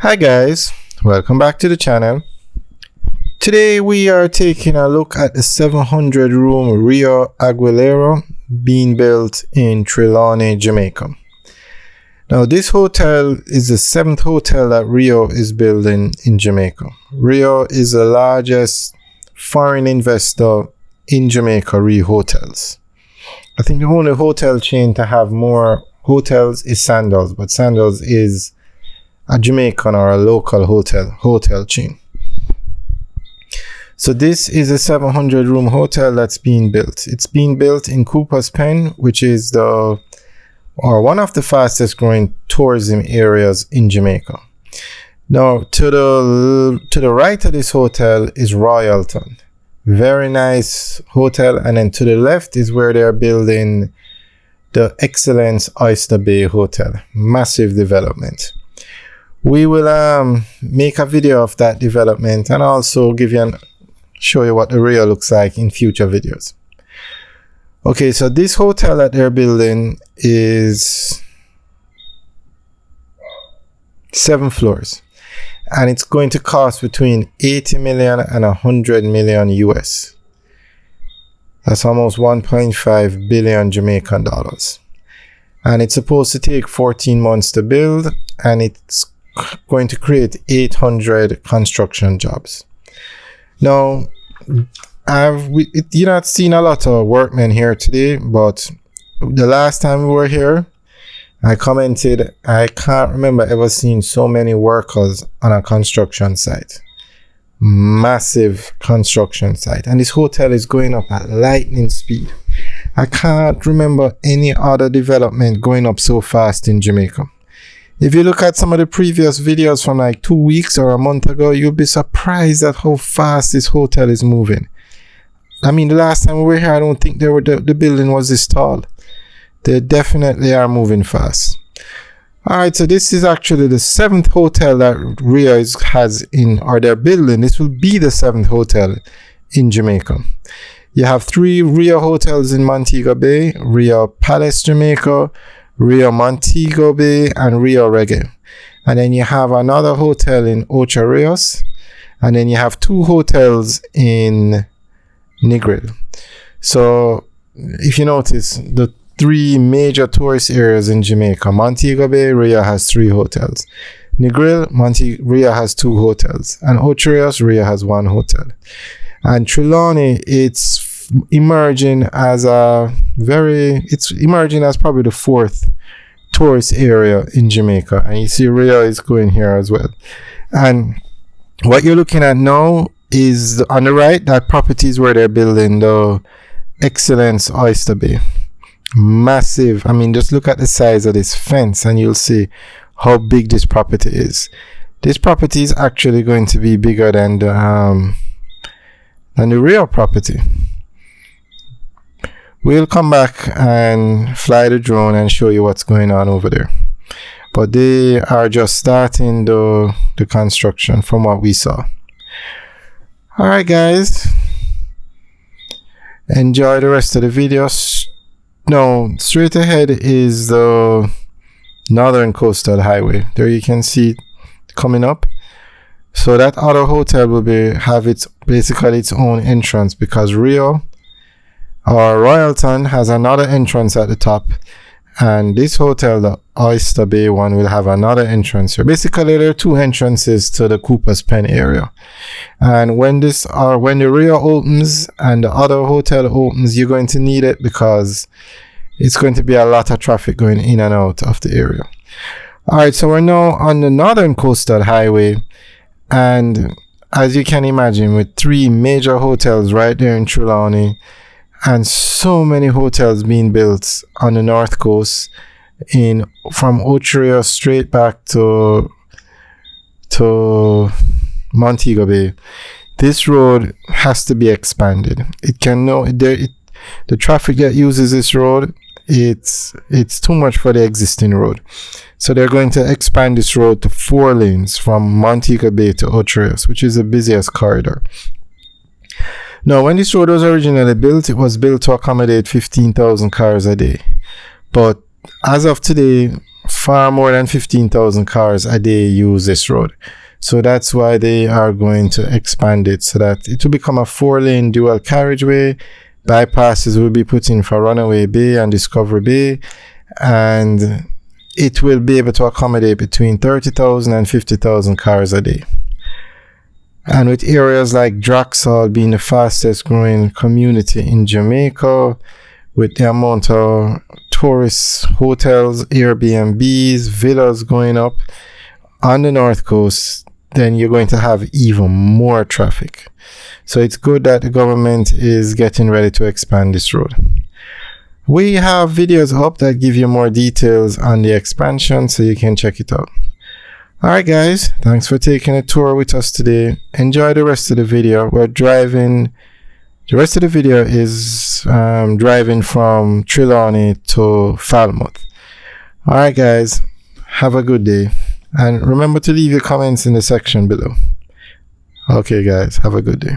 Hi guys, welcome back to the channel. Today we are taking a look at the 700 room Riu Aquarelle being built in Trelawney, Jamaica. Now this hotel is the 7th hotel that Riu is building in Jamaica. Riu is the largest foreign investor in Jamaica, Riu Hotels. I think the only hotel chain to have more hotels is Sandals, but Sandals is a Jamaican or a local hotel chain. So this is a 700 room hotel that's being built. It's being built in Cooper's Pen, which is one of the fastest growing tourism areas in Jamaica. Now to the right of this hotel is Royalton. Very nice hotel, and then to the left is where they're building the Excellence Oyster Bay Hotel. Massive development. We will make a video of that development and also show you what the Riu looks like in future videos. Okay, so this hotel that they're building is 7 floors, and it's going to cost between 80 million and 100 million US. That's almost 1.5 billion Jamaican dollars. And it's supposed to take 14 months to build, and it's going to create 800 construction jobs. Now, you're not seeing a lot of workmen here today, but the last time we were here, I commented, I can't remember ever seeing so many workers on a construction site. Massive construction site. And this hotel is going up at lightning speed. I can't remember any other development going up so fast in Jamaica. If you look at some of the previous videos from like 2 weeks or a month ago, you'll be surprised at how fast this hotel is moving. I mean, the last time we were here, I don't think the building was this tall. They definitely are moving fast. Alright, so this is actually the 7th hotel that Riu they're building. This will be the 7th hotel in Jamaica. You have 3 Riu hotels in Montego Bay: Riu Palace, Jamaica, Riu Montego Bay, and Riu Reggae. And then you have another hotel in Ocho Rios, and then you have 2 hotels in Negril. So if you notice, the 3 major tourist areas in Jamaica: Montego Bay, Riu has 3 hotels; Negril, Riu has 2 hotels; and Ocho Rios, Riu has 1 hotel. And Trelawney, it's emerging as probably the 4th tourist area in Jamaica, and you see Riu is going here as well. And what you're looking at now is on the right, that property is where they're building the Excellence Oyster Bay. Massive. I mean, just look at the size of this fence and you'll see how big this property is. This property is actually going to be bigger than the Riu property. We'll come back and fly the drone and show you what's going on over there. But they are just starting the construction from what we saw. Alright guys, enjoy the rest of the video. Now, straight ahead is the Northern Coastal Highway. There you can see it coming up. So that other hotel will have basically its own entrance, because Riu or Royalton has another entrance at the top, and this hotel, the Oyster Bay one, will have another entrance here. Basically, there are 2 entrances to the Cooper's Pen area. And when the Riu opens and the other hotel opens, you're going to need it, because it's going to be a lot of traffic going in and out of the area. Alright, so we're now on the Northern Coastal Highway, and as you can imagine, with 3 major hotels right there in Trelawney, and so many hotels being built on the north coast, from Ocho Rios straight back to Montego Bay. This road has to be expanded. The traffic that uses this road, it's too much for the existing road. So they're going to expand this road to 4 lanes from Montego Bay to Ocho Rios, which is the busiest corridor. Now, when this road was originally built, it was built to accommodate 15,000 cars a day. But as of today, far more than 15,000 cars a day use this road. So that's why they are going to expand it so that it will become a 4-lane dual carriageway. Bypasses will be put in for Runaway Bay and Discovery Bay, and it will be able to accommodate between 30,000 and 50,000 cars a day. And with areas like Draxall being the fastest growing community in Jamaica, with the amount of tourist hotels, Airbnbs, villas going up on the north coast, then you're going to have even more traffic. So it's good that the government is getting ready to expand this road. We have videos up that give you more details on the expansion, so you can check it out. Alright guys, thanks for taking a tour with us today. Enjoy the rest of the video. We're driving. The rest of the video is driving from Trelawney to Falmouth. Alright guys, have a good day. And remember to leave your comments in the section below. Okay guys, have a good day.